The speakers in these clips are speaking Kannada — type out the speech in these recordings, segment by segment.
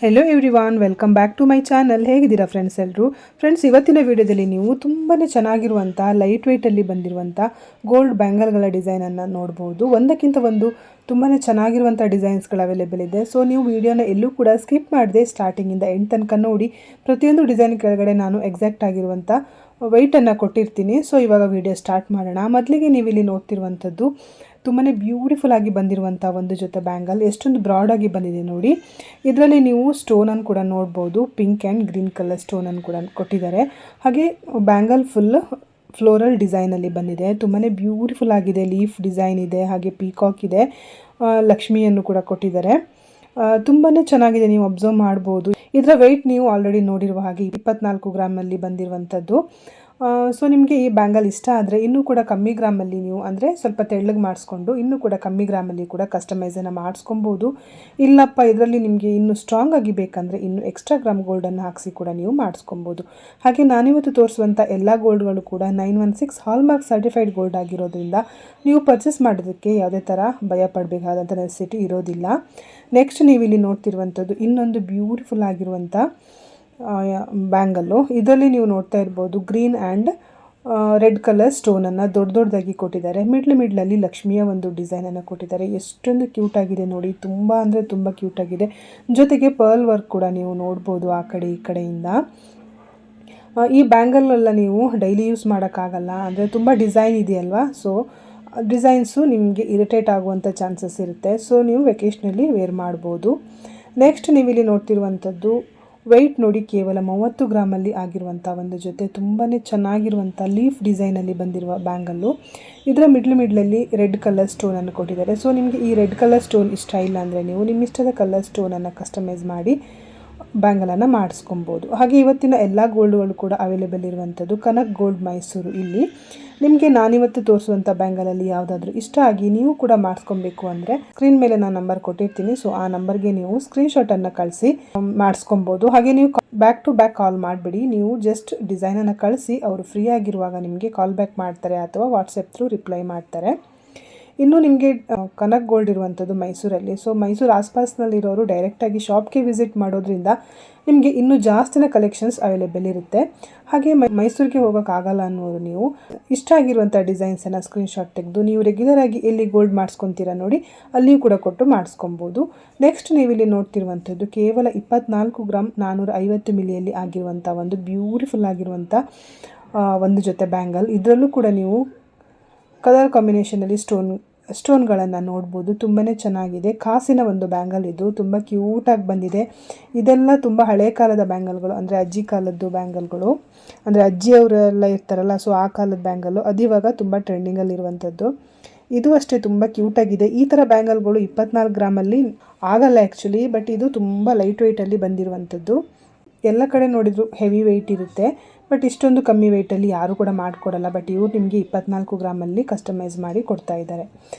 Hello everyone, welcome back to my channel. ಹೇಗಿದ್ದೀರಾ ಫ್ರೆಂಡ್ಸ್ ಎಲ್ಲರೂ? ಫ್ರೆಂಡ್ಸ್, ಇವತ್ತಿನ ವಿಡಿಯೋದಲ್ಲಿ ನೀವು ತುಂಬಾ ಚೆನ್ನಾಗಿರುವಂಥ ಲೈಟ್ ವೆಯ್ಟಲ್ಲಿ ಬಂದಿರುವಂಥ ಗೋಲ್ಡ್ ಬ್ಯಾಂಗಲ್ಗಳ ಡಿಸೈನನ್ನು ನೋಡ್ಬೋದು. ಒಂದಕ್ಕಿಂತ ಒಂದು ತುಂಬಾ ಚೆನ್ನಾಗಿರುವಂಥ ಡಿಸೈನ್ಸ್ಗಳು ಅವೈಲೇಬಲ್ ಇದೆ. ಸೊ ನೀವು ವಿಡಿಯೋನ ಎಲ್ಲೂ ಕೂಡ ಸ್ಕಿಪ್ ಮಾಡದೆ ಸ್ಟಾರ್ಟಿಂಗಿಂದ ಎಂಡ್ ತನಕ ನೋಡಿ. ಪ್ರತಿಯೊಂದು ಡಿಸೈನ್ ಕೆಳಗಡೆ ನಾನು ಎಕ್ಸಾಕ್ಟ್ ಆಗಿರುವಂಥ ವೆಯ್ಟನ್ನು ಕೊಟ್ಟಿರ್ತೀನಿ. ಸೊ ಇವಾಗ ವಿಡಿಯೋ ಸ್ಟಾರ್ಟ್ ಮಾಡೋಣ. ಮೊದಲಿಗೆ ನೀವು ಇಲ್ಲಿ ನೋಡ್ತಿರುವಂಥದ್ದು ತುಂಬಾ ಬ್ಯೂಟಿಫುಲ್ ಆಗಿ ಬಂದಿರುವಂಥ ಒಂದು ಜೊತೆ ಬ್ಯಾಂಗಲ್. ಎಷ್ಟೊಂದು ಬ್ರಾಡ್ ಆಗಿ ಬಂದಿದೆ ನೋಡಿ. ಇದರಲ್ಲಿ ನೀವು ಸ್ಟೋನನ್ನು ಕೂಡ ನೋಡ್ಬೋದು. ಪಿಂಕ್ ಆ್ಯಂಡ್ ಗ್ರೀನ್ ಕಲರ್ ಸ್ಟೋನನ್ನು ಕೂಡ ಕೊಟ್ಟಿದ್ದಾರೆ. ಹಾಗೆ ಬ್ಯಾಂಗಲ್ ಫುಲ್ ಫ್ಲೋರಲ್ ಡಿಸೈನಲ್ಲಿ ಬಂದಿದೆ. ತುಂಬಾ ಬ್ಯೂಟಿಫುಲ್ ಆಗಿದೆ. ಲೀಫ್ ಡಿಸೈನ್ ಇದೆ, ಹಾಗೆ ಪೀಕಾಕ್ ಇದೆ, ಲಕ್ಷ್ಮಿಯನ್ನು ಕೂಡ ಕೊಟ್ಟಿದ್ದಾರೆ. ತುಂಬಾ ಚೆನ್ನಾಗಿದೆ, ನೀವು ಅಬ್ಸರ್ವ್ ಮಾಡ್ಬೋದು. ಇದರ ವೆಯ್ಟ್ ನೀವು ಆಲ್ರೆಡಿ ನೋಡಿರುವ ಹಾಗೆ 24 ಗ್ರಾಮಲ್ಲಿ ಬಂದಿರುವಂಥದ್ದು. ಸೊ ನಿಮಗೆ ಈ ಬ್ಯಾಂಗಲ್ ಇಷ್ಟ ಆದರೆ ಇನ್ನೂ ಕೂಡ ಕಮ್ಮಿ ಗ್ರಾಮಲ್ಲಿ ನೀವು ಅಂದರೆ ಸ್ವಲ್ಪ ತೆಳ್ಳಗೆ ಮಾಡಿಸ್ಕೊಂಡು ಇನ್ನೂ ಕೂಡ ಕಮ್ಮಿ ಗ್ರಾಮಲ್ಲಿ ಕೂಡ ಕಸ್ಟಮೈಸನ್ನು ಮಾಡಿಸ್ಕೊಬೋದು. ಇಲ್ಲಪ್ಪ ಇದರಲ್ಲಿ ನಿಮಗೆ ಇನ್ನೂ ಸ್ಟ್ರಾಂಗ್ ಆಗಿ ಬೇಕಂದರೆ ಇನ್ನೂ ಎಕ್ಸ್ಟ್ರಾ ಗ್ರಾಮ್ ಗೋಲ್ಡನ್ನು ಹಾಕಿಸಿ ಕೂಡ ನೀವು ಮಾಡಿಸ್ಕೊಬೋದು. ಹಾಗೆ ನಾನಿವತ್ತು ತೋರಿಸುವಂಥ ಎಲ್ಲ ಗೋಲ್ಡ್ಗಳು ಕೂಡ 916 ಹಾಲ್ಮಾರ್ಕ್ ಸರ್ಟಿಫೈಡ್ ಗೋಲ್ಡ್ ಆಗಿರೋದ್ರಿಂದ ನೀವು ಪರ್ಚೇಸ್ ಮಾಡೋದಕ್ಕೆ ಯಾವುದೇ ಥರ ಭಯ ಪಡಬೇಕಾದಂಥ ನೆಸೆಸಿಟಿ ಇರೋದಿಲ್ಲ. ನೆಕ್ಸ್ಟ್ ನೀವು ಇಲ್ಲಿ ನೋಡ್ತಿರುವಂಥದ್ದು ಇನ್ನೊಂದು ಬ್ಯೂಟಿಫುಲ್ ಆಗಿರುವಂಥ ಬ್ಯಾಂಗಲ್ಲು. ಇದರಲ್ಲಿ ನೀವು ನೋಡ್ತಾ ಇರ್ಬೋದು ಗ್ರೀನ್ ಆ್ಯಂಡ್ ರೆಡ್ ಕಲರ್ ಸ್ಟೋನನ್ನು ದೊಡ್ಡದಾಗಿ ಕೊಟ್ಟಿದ್ದಾರೆ. ಮಿಡ್ಲಲ್ಲಿ ಲಕ್ಷ್ಮಿಯ ಒಂದು ಡಿಸೈನನ್ನು ಕೊಟ್ಟಿದ್ದಾರೆ. ಎಷ್ಟೊಂದು ಕ್ಯೂಟಾಗಿದೆ ನೋಡಿ, ತುಂಬ ಅಂದರೆ ತುಂಬ ಕ್ಯೂಟಾಗಿದೆ. ಜೊತೆಗೆ ಪರ್ಲ್ ವರ್ಕ್ ಕೂಡ ನೀವು ನೋಡ್ಬೋದು ಆ ಕಡೆ ಈ ಕಡೆಯಿಂದ. ಈ ಬ್ಯಾಂಗಲ್ಲೆಲ್ಲ ನೀವು ಡೈಲಿ ಯೂಸ್ ಮಾಡೋಕ್ಕಾಗಲ್ಲ, ಅಂದರೆ ತುಂಬ ಡಿಸೈನ್ ಇದೆಯಲ್ವಾ. ಸೊ ಡಿಸೈನ್ಸು ನಿಮಗೆ ಇರಿಟೇಟ್ ಆಗುವಂಥ ಚಾನ್ಸಸ್ ಇರುತ್ತೆ. ಸೊ ನೀವು ವೆಕೇಷ್ನಲ್ಲಿ ವೇರ್ ಮಾಡ್ಬೋದು. ನೆಕ್ಸ್ಟ್ ನೀವಿಲ್ಲಿ ನೋಡ್ತಿರುವಂಥದ್ದು ವೆಯ್ಟ್ ನೋಡಿ, ಕೇವಲ 30 ಗ್ರಾಮಲ್ಲಿ ಆಗಿರುವಂಥ ಒಂದು ಜೊತೆ ತುಂಬಾ ಚೆನ್ನಾಗಿರುವಂಥ ಲೀಫ್ ಡಿಸೈನಲ್ಲಿ ಬಂದಿರುವ ಬ್ಯಾಂಗಲ್ಲು. ಇದರ ಮಿಡ್ಲಲ್ಲಿ ರೆಡ್ ಕಲರ್ ಸ್ಟೋನನ್ನು ಕೊಟ್ಟಿದ್ದಾರೆ. ಸೊ ನಿಮಗೆ ಈ ರೆಡ್ ಕಲರ್ ಸ್ಟೋನ್ ಇಷ್ಟ ಇಲ್ಲ ಅಂದರೆ ನೀವು ನಿಮ್ಮ ಇಷ್ಟದ ಕಲರ್ ಸ್ಟೋನನ್ನು ಕಸ್ಟಮೈಸ್ ಮಾಡಿ ಬ್ಯಾಂಗಲನ್ನು ಮಾಡಿಸ್ಕೊಬೋದು. ಹಾಗೆ ಇವತ್ತಿನ ಎಲ್ಲ ಗೋಲ್ಡ್ಗಳು ಕೂಡ ಅವೈಲೇಬಲ್ ಇರುವಂಥದ್ದು ಕನಕ್ ಗೋಲ್ಡ್ ಮೈಸೂರು. ಇಲ್ಲಿ ನಿಮಗೆ ನಾನಿವತ್ತು ತೋರಿಸುವಂಥ ಬ್ಯಾಂಗಲಲ್ಲಿ ಯಾವುದಾದ್ರೂ ಇಷ್ಟ ಆಗಿ ನೀವು ಕೂಡ ಮಾಡಿಸ್ಕೊಬೇಕು ಅಂದರೆ ಸ್ಕ್ರೀನ್ ಮೇಲೆ ನಾನು ನಂಬರ್ ಕೊಟ್ಟಿರ್ತೀನಿ. ಸೊ ಆ ನಂಬರ್ಗೆ ನೀವು ಸ್ಕ್ರೀನ್ಶಾಟನ್ನು ಕಳಿಸಿ ಮಾಡಿಸ್ಕೊಬೋದು. ಹಾಗೆ ನೀವು ಬ್ಯಾಕ್ ಟು ಬ್ಯಾಕ್ ಕಾಲ್ ಮಾಡಿಬಿಡಿ. ನೀವು ಜಸ್ಟ್ ಡಿಸೈನನ್ನು ಕಳಿಸಿ, ಅವರು ಫ್ರೀ ಆಗಿರುವಾಗ ನಿಮಗೆ ಕಾಲ್ ಬ್ಯಾಕ್ ಮಾಡ್ತಾರೆ ಅಥವಾ ವಾಟ್ಸಪ್ ಥ್ರೂ ರಿಪ್ಲೈ ಮಾಡ್ತಾರೆ. ಇನ್ನು ನಿಮಗೆ ಕನಕ್ ಗೋಲ್ಡ್ ಇರುವಂಥದ್ದು ಮೈಸೂರಲ್ಲಿ. ಸೊ ಮೈಸೂರು ಆಸ್ಪಾಸ್ನಲ್ಲಿರೋರು ಡೈರೆಕ್ಟಾಗಿ ಶಾಪ್ಗೆ ವಿಸಿಟ್ ಮಾಡೋದ್ರಿಂದ ನಿಮಗೆ ಇನ್ನೂ ಜಾಸ್ತಿನ ಕಲೆಕ್ಷನ್ಸ್ ಅವೈಲೇಬಲ್ ಇರುತ್ತೆ. ಹಾಗೆ ಮೈಸೂರಿಗೆ ಹೋಗೋಕ್ಕಾಗಲ್ಲ ಅನ್ನೋರು ನೀವು ಇಷ್ಟ ಆಗಿರುವಂಥ ಡಿಸೈನ್ಸನ್ನು ಸ್ಕ್ರೀನ್ಶಾಟ್ ತೆಗೆದು ನೀವು ರೆಗ್ಯುಲರಾಗಿ ಎಲ್ಲಿ ಗೋಲ್ಡ್ ಮಾಡಿಸ್ಕೊತೀರಾ ನೋಡಿ ಅಲ್ಲಿಯೂ ಕೂಡ ಕೊಟ್ಟು ಮಾಡಿಸ್ಕೊಬೋದು. ನೆಕ್ಸ್ಟ್ ನೀವಿಲ್ಲಿ ನೋಡ್ತಿರುವಂಥದ್ದು ಕೇವಲ 24 ಗ್ರಾಮ್ 450 ಮಿಲಿಯಲ್ಲಿ ಆಗಿರುವಂಥ ಒಂದು ಬ್ಯೂಟಿಫುಲ್ ಆಗಿರುವಂಥ ಒಂದು ಜೊತೆ ಬ್ಯಾಂಗಲ್. ಇದರಲ್ಲೂ ಕೂಡ ನೀವು ಕಲರ್ ಕಾಂಬಿನೇಷನಲ್ಲಿ ಸ್ಟೋನ್ಗಳನ್ನು ನೋಡ್ಬೋದು. ತುಂಬಾ ಚೆನ್ನಾಗಿದೆ. ಕಾಸಿನ ಒಂದು ಬ್ಯಾಂಗಲ್ ಇದು, ತುಂಬ ಕ್ಯೂಟಾಗಿ ಬಂದಿದೆ. ಇದೆಲ್ಲ ತುಂಬ ಹಳೆ ಕಾಲದ ಬ್ಯಾಂಗಲ್ಗಳು, ಅಂದರೆ ಅಜ್ಜಿ ಕಾಲದ್ದು ಬ್ಯಾಂಗಲ್ಗಳು, ಅಂದರೆ ಅಜ್ಜಿಯವರೆಲ್ಲ ಇರ್ತಾರಲ್ಲ, ಸೊ ಆ ಕಾಲದ ಬ್ಯಾಂಗಲ್ಲು ಅದಿವಾಗ ತುಂಬ ಟ್ರೆಂಡಿಂಗಲ್ಲಿರುವಂಥದ್ದು. ಇದು ಅಷ್ಟೇ ತುಂಬ ಕ್ಯೂಟಾಗಿದೆ. ಈ ಥರ ಬ್ಯಾಂಗಲ್ಗಳು 24 ಗ್ರಾಮಲ್ಲಿ ಆಗಲ್ಲ ಆ್ಯಕ್ಚುಲಿ, ಬಟ್ ಇದು ತುಂಬ ಲೈಟ್ ವೆಯ್ಟಲ್ಲಿ ಬಂದಿರುವಂಥದ್ದು. ಎಲ್ಲ ಕಡೆ ನೋಡಿದ್ರು ಹೆವಿ ವೆಯ್ಟ್ ಇರುತ್ತೆ, ಬಟ್ ಇಷ್ಟೊಂದು ಕಮ್ಮಿ ವೆಯ್ಟಲ್ಲಿ ಯಾರೂ ಕೂಡ ಮಾಡಿಕೊಡಲ್ಲ. ಬಟ್ ಇವರು ನಿಮಗೆ 24 ಗ್ರಾಮಲ್ಲಿ ಕಸ್ಟಮೈಸ್ ಮಾಡಿ ಕೊಡ್ತಾ ಇದ್ದಾರೆ.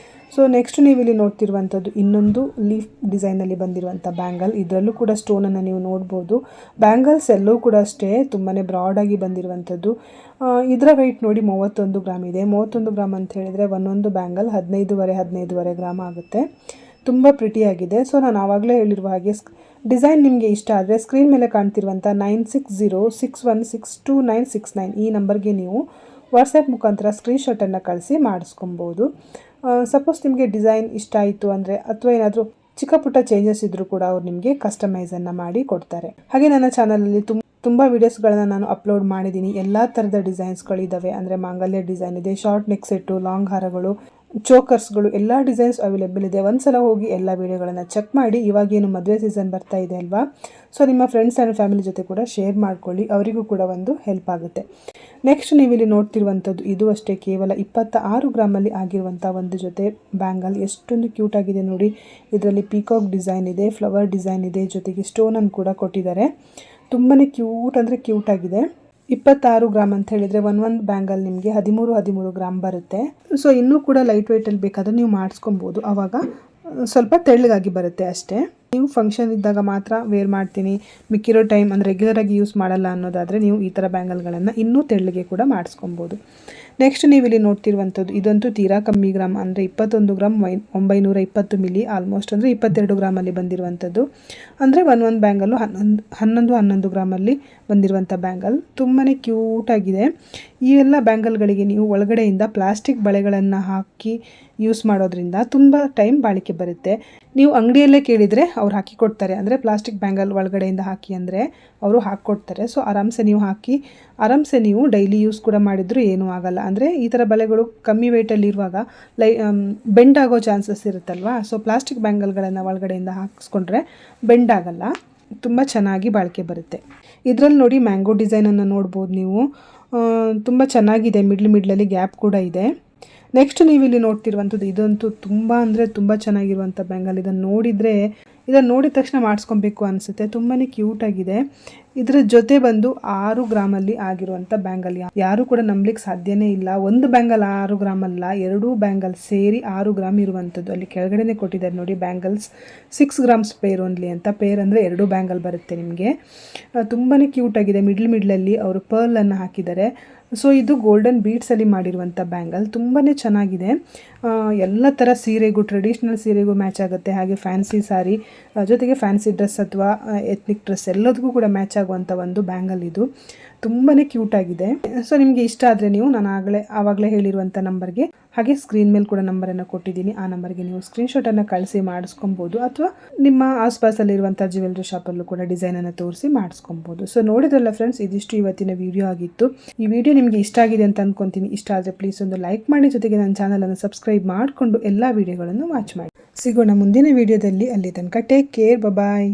ಸೊ ನೆಕ್ಸ್ಟ್ ನೀವಿಲ್ಲಿ ನೋಡ್ತಿರುವಂಥದ್ದು ಇನ್ನೊಂದು ಲೀಫ್ ಡಿಸೈನಲ್ಲಿ ಬಂದಿರುವಂಥ ಬ್ಯಾಂಗಲ್. ಇದರಲ್ಲೂ ಕೂಡ ಸ್ಟೋನನ್ನು ನೀವು ನೋಡ್ಬೋದು. ಬ್ಯಾಂಗಲ್ಸ್ ಎಲ್ಲವೂ ಕೂಡ ಅಷ್ಟೇ ತುಂಬಾ ಬ್ರಾಡಾಗಿ ಬಂದಿರುವಂಥದ್ದು. ಇದರ ವೆಯ್ಟ್ ನೋಡಿ 31 ಗ್ರಾಮ್ ಇದೆ. 31 ಗ್ರಾಮ್ ಅಂತ ಹೇಳಿದರೆ ಒಂದೊಂದು ಬ್ಯಾಂಗಲ್ 15.5 ಗ್ರಾಮ್ ಆಗುತ್ತೆ. ತುಂಬ ಪ್ರಿಟಿಯಾಗಿದೆ. ಸೊ ನಾನು ಆವಾಗಲೇ ಹೇಳಿರುವ ಹಾಗೆ ಡಿಸೈನ್ ನಿಮಗೆ ಇಷ್ಟ ಆದರೆ ಸ್ಕ್ರೀನ್ ಮೇಲೆ ಕಾಣ್ತಿರುವಂಥ 9606162969 ಈ ನಂಬರ್ಗೆ ನೀವು ವಾಟ್ಸಪ್ ಮುಖಾಂತರ ಸ್ಕ್ರೀನ್ಶಾಟನ್ನು ಕಳಿಸಿ ಮಾಡಿಸ್ಕೊಬೋದು. ಸಪೋಸ್ ನಿಮಗೆ ಡಿಸೈನ್ ಇಷ್ಟ ಆಯಿತು ಅಂದರೆ ಅಥವಾ ಏನಾದರೂ ಚಿಕ್ಕ ಪುಟ್ಟ ಚೇಂಜಸ್ ಇದ್ದರೂ ಕೂಡ ಅವ್ರು ನಿಮಗೆ ಕಸ್ಟಮೈಸನ್ನು ಮಾಡಿ ಕೊಡ್ತಾರೆ. ಹಾಗೆ ನನ್ನ ಚಾನಲಲ್ಲಿ ತುಂಬ ವೀಡಿಯೋಸ್ಗಳನ್ನು ನಾನು ಅಪ್ಲೋಡ್ ಮಾಡಿದ್ದೀನಿ. ಎಲ್ಲ ಥರದ ಡಿಸೈನ್ಸ್ಗಳಿದ್ದಾವೆ, ಅಂದರೆ ಮಾಂಗಲ್ಯ ಡಿಸೈನ್ ಇದೆ, ಶಾರ್ಟ್ ನೆಕ್ ಸೆಟ್ಟು, ಲಾಂಗ್ ಹಾರಗಳು, ಚೋಕರ್ಸ್ಗಳು, ಎಲ್ಲ ಡಿಸೈನ್ಸ್ ಅವೈಲೇಬಲ್ ಇದೆ. ಒಂದ್ಸಲ ಹೋಗಿ ಎಲ್ಲ ವೀಡಿಯೋಗಳನ್ನು ಚೆಕ್ ಮಾಡಿ. ಇವಾಗೇನು ಮದುವೆ ಸೀಸನ್ ಬರ್ತಾ ಇದೆ ಅಲ್ವಾ, ಸೊ ನಿಮ್ಮ ಫ್ರೆಂಡ್ಸ್ ಆ್ಯಂಡ್ ಫ್ಯಾಮಿಲಿ ಜೊತೆ ಕೂಡ ಶೇರ್ ಮಾಡ್ಕೊಳ್ಳಿ, ಅವರಿಗೂ ಕೂಡ ಒಂದು ಹೆಲ್ಪ್ ಆಗುತ್ತೆ. ನೆಕ್ಸ್ಟ್ ನೀವಿಲ್ಲಿ ನೋಡ್ತಿರುವಂಥದ್ದು ಇದು ಅಷ್ಟೇ ಕೇವಲ 26 ಗ್ರಾಮಲ್ಲಿ ಆಗಿರುವಂಥ ಒಂದು ಜೊತೆ ಬ್ಯಾಂಗಲ್. ಎಷ್ಟೊಂದು ಕ್ಯೂಟಾಗಿದೆ ನೋಡಿ. ಇದರಲ್ಲಿ ಪೀಕಾಕ್ ಡಿಸೈನ್ ಇದೆ, ಫ್ಲವರ್ ಡಿಸೈನ್ ಇದೆ, ಜೊತೆಗೆ ಸ್ಟೋನನ್ನು ಕೂಡ ಕೊಟ್ಟಿದ್ದಾರೆ. ತುಂಬಾ ಕ್ಯೂಟ್ ಅಂದರೆ ಕ್ಯೂಟಾಗಿದೆ. 26 ಗ್ರಾಮ್ ಅಂತ ಹೇಳಿದರೆ ಒಂದು ಬ್ಯಾಂಗಲ್ ನಿಮಗೆ 13 ಗ್ರಾಮ್ ಬರುತ್ತೆ. ಸೊ ಇನ್ನೂ ಕೂಡ ಲೈಟ್ ವೆಯ್ಟಲ್ಲಿ ಬೇಕಾದರೆ ನೀವು ಮಾಡಿಸ್ಕೊಬೋದು. ಆವಾಗ ಸ್ವಲ್ಪ ತೆಳ್ಳಗಾಗಿ ಬರುತ್ತೆ ಅಷ್ಟೇ. ನೀವು ಫಂಕ್ಷನ್ ಇದ್ದಾಗ ಮಾತ್ರ ವೇರ್ ಮಾಡ್ತೀನಿ, ಮಿಕ್ಕಿರೋ ಟೈಮ್ ಅಂದರೆ ರೆಗ್ಯುಲರಾಗಿ ಯೂಸ್ ಮಾಡಲ್ಲ ಅನ್ನೋದಾದರೆ ನೀವು ಈ ಥರ ಬ್ಯಾಂಗಲ್ಗಳನ್ನು ಇನ್ನೂ ತೆಳ್ಳಗೆ ಕೂಡ ಮಾಡಿಸ್ಕೊಬೋದು. ನೆಕ್ಸ್ಟ್ ನೀವು ಇಲ್ಲಿ ನೋಡ್ತಿರುವಂಥದ್ದು ಇದಂತೂ ತೀರಾ ಕಮ್ಮಿ ಗ್ರಾಮ್, ಅಂದರೆ 21 ಗ್ರಾಮ್ 920 ಮಿಲಿ, ಆಲ್ಮೋಸ್ಟ್ ಅಂದರೆ 22 ಗ್ರಾಮಲ್ಲಿ ಬಂದಿರುವಂಥದ್ದು. ಅಂದರೆ ಒಂದು ಬ್ಯಾಂಗಲ್ಲು 11 ಗ್ರಾಮಲ್ಲಿ ಬಂದಿರುವಂಥ ಬ್ಯಾಂಗಲ್. ತುಂಬಾ ಕ್ಯೂಟಾಗಿದೆ. ಈ ಎಲ್ಲ ಬ್ಯಾಂಗಲ್ಗಳಿಗೆ ನೀವು ಒಳಗಡೆಯಿಂದ ಪ್ಲಾಸ್ಟಿಕ್ ಬಳೆಗಳನ್ನು ಹಾಕಿ ಯೂಸ್ ಮಾಡೋದ್ರಿಂದ ತುಂಬ ಟೈಮ್ ಬಾಳಿಕೆ ಬರುತ್ತೆ. ನೀವು ಅಂಗಡಿಯಲ್ಲೇ ಕೇಳಿದರೆ ಅವ್ರು ಹಾಕಿ ಕೊಡ್ತಾರೆ, ಅಂದರೆ ಪ್ಲಾಸ್ಟಿಕ್ ಬ್ಯಾಂಗಲ್ ಒಳಗಡೆಯಿಂದ ಹಾಕಿ ಅಂದರೆ ಅವರು ಹಾಕ್ಕೊಡ್ತಾರೆ. ಸೊ ಆರಾಮ್ಸೆ ನೀವು ಹಾಕಿ ಆರಾಮ್ಸೆ ನೀವು ಡೈಲಿ ಯೂಸ್ ಕೂಡ ಮಾಡಿದರೂ ಏನೂ ಆಗಲ್ಲ. ಅಂದರೆ ಈ ಥರ ಬಳೆಗಳು ಕಮ್ಮಿ ವೆಯ್ಟಲ್ಲಿರುವಾಗ ಬೆಂಡ್ ಆಗೋ ಚಾನ್ಸಸ್ ಇರುತ್ತಲ್ವಾ. ಸೊ ಪ್ಲಾಸ್ಟಿಕ್ ಬ್ಯಾಂಗಲ್ಗಳನ್ನು ಒಳಗಡೆಯಿಂದ ಹಾಕಿಸ್ಕೊಂಡ್ರೆ ಬೆಂಡ್ ಆಗಲ್ಲ, ತುಂಬ ಚೆನ್ನಾಗಿ ಬಾಳಿಕೆ ಬರುತ್ತೆ. ಇದರಲ್ಲಿ ನೋಡಿ ಮ್ಯಾಂಗೋ ಡಿಸೈನನ್ನು ನೋಡ್ಬೋದು ನೀವು, ತುಂಬ ಚೆನ್ನಾಗಿದೆ. ಮಿಡ್ಲಲ್ಲಿ ಗ್ಯಾಪ್ ಕೂಡ ಇದೆ. ನೆಕ್ಸ್ಟ್ ನೀವು ಇಲ್ಲಿ ನೋಡ್ತಿರುವಂಥದ್ದು ಇದಂತೂ ತುಂಬ ಅಂದರೆ ತುಂಬ ಚೆನ್ನಾಗಿರುವಂಥ ಬ್ಯಾಂಗಲ್. ಇದನ್ನು ನೋಡಿದ ತಕ್ಷಣ ಮಾಡಿಸ್ಕೊಬೇಕು ಅನಿಸುತ್ತೆ. ತುಂಬಾ ಕ್ಯೂಟಾಗಿದೆ. ಇದರ ಜೊತೆ ಬಂದು 6 ಗ್ರಾಮಲ್ಲಿ ಆಗಿರುವಂಥ ಬ್ಯಾಂಗಲ್. ಯಾರೂ ಕೂಡ ನಂಬಲಿಕ್ಕೆ ಸಾಧ್ಯನೇ ಇಲ್ಲ. ಒಂದು ಬ್ಯಾಂಗಲ್ 6 ಗ್ರಾಮ್ ಅಲ್ಲ, 2 ಬ್ಯಾಂಗಲ್ ಸೇರಿ 6 ಗ್ರಾಮ್ ಇರುವಂಥದ್ದು. ಅಲ್ಲಿ ಕೆಳಗಡೆನೇ ಕೊಟ್ಟಿದ್ದಾರೆ ನೋಡಿ, ಬ್ಯಾಂಗಲ್ಸ್ 6 ಗ್ರಾಮ್ಸ್ ಪೇರ್ ಓನ್ಲಿ ಅಂತ. ಪೇರ್ ಅಂದರೆ 2 ಬ್ಯಾಂಗಲ್ ಬರುತ್ತೆ ನಿಮಗೆ. ತುಂಬಾ ಕ್ಯೂಟಾಗಿದೆ. ಮಿಡ್ಲಲ್ಲಿ ಅವರು ಪರ್ಲನ್ನು ಹಾಕಿದ್ದಾರೆ. ಸೊ ಇದು ಗೋಲ್ಡನ್ ಬೀಡ್ಸಲ್ಲಿ ಮಾಡಿರುವಂಥ ಬ್ಯಾಂಗಲ್. ತುಂಬಾ ಚೆನ್ನಾಗಿದೆ. ಎಲ್ಲ ಥರ ಸೀರೆಗೂ, ಟ್ರೆಡಿಷ್ನಲ್ ಸೀರೆಗೂ ಮ್ಯಾಚ್ ಆಗುತ್ತೆ. ಹಾಗೆ ಫ್ಯಾನ್ಸಿ ಸಾರಿ ಜೊತೆಗೆ ಫ್ಯಾನ್ಸಿ ಡ್ರೆಸ್ ಅಥವಾ ಎತ್ನಿಕ್ ಡ್ರೆಸ್ ಎಲ್ಲದಕ್ಕೂ ಕೂಡ ಮ್ಯಾಚ್ ಆಗುವಂಥ ಒಂದು ಬ್ಯಾಂಗಲ್ ಇದು. ತುಂಬಾ ಕ್ಯೂಟಾಗಿದೆ. ಸೊ ನಿಮಗೆ ಇಷ್ಟ ಆದರೆ ನೀವು ನಾನು ಆವಾಗಲೇ ಹೇಳಿರುವಂಥ ನಂಬರ್ಗೆ, ಹಾಗೆ ಸ್ಕ್ರೀನ್ ಮೇಲೆ ಕೂಡ ನಂಬರನ್ನು ಕೊಟ್ಟಿದ್ದೀನಿ, ಆ ನಂಬರ್ಗೆ ನೀವು ಸ್ಕ್ರೀನ್ಶಾಟನ್ನು ಕಳಿಸಿ ಮಾಡಿಸ್ಕೊಬೋದು. ಅಥವಾ ನಿಮ್ಮ ಆಸ್ಪಾಸಲ್ಲಿರುವಂಥ ಜ್ಯುವೆಲ್ರಿ ಶಾಪಲ್ಲೂ ಕೂಡ ಡಿಸೈನನ್ನು ತೋರಿಸಿ ಮಾಡಿಸ್ಕೊಬೋದು. ಸೊ ನೋಡಿದ್ರಲ್ಲ ಫ್ರೆಂಡ್ಸ್, ಇದಿಷ್ಟು ಇವತ್ತಿನ ವಿಡಿಯೋ ಆಗಿತ್ತು. ಈ ವಿಡಿಯೋ ನಿಮಗೆ ಇಷ್ಟ ಆಗಿದೆ ಅಂತ ಅಂದ್ಕೊತೀನಿ. ಇಷ್ಟ ಆದರೆ ಪ್ಲೀಸ್ ಒಂದು ಲೈಕ್ ಮಾಡಿ, ಜೊತೆಗೆ ನನ್ನ ಚಾನಲನ್ನು ಸಬ್ಸ್ಕ್ರೈಬ್ ಮಾಡಿಕೊಂಡು ಎಲ್ಲ ವಿಡಿಯೋಗಳನ್ನು ವಾಚ್ ಮಾಡಿ. ಸಿಗೋಣ ಮುಂದಿನ ವಿಡಿಯೋದಲ್ಲಿ. ಅಲ್ಲಿ ತನಕ ಟೇಕ್ ಕೇರ್, ಬಾಯ್.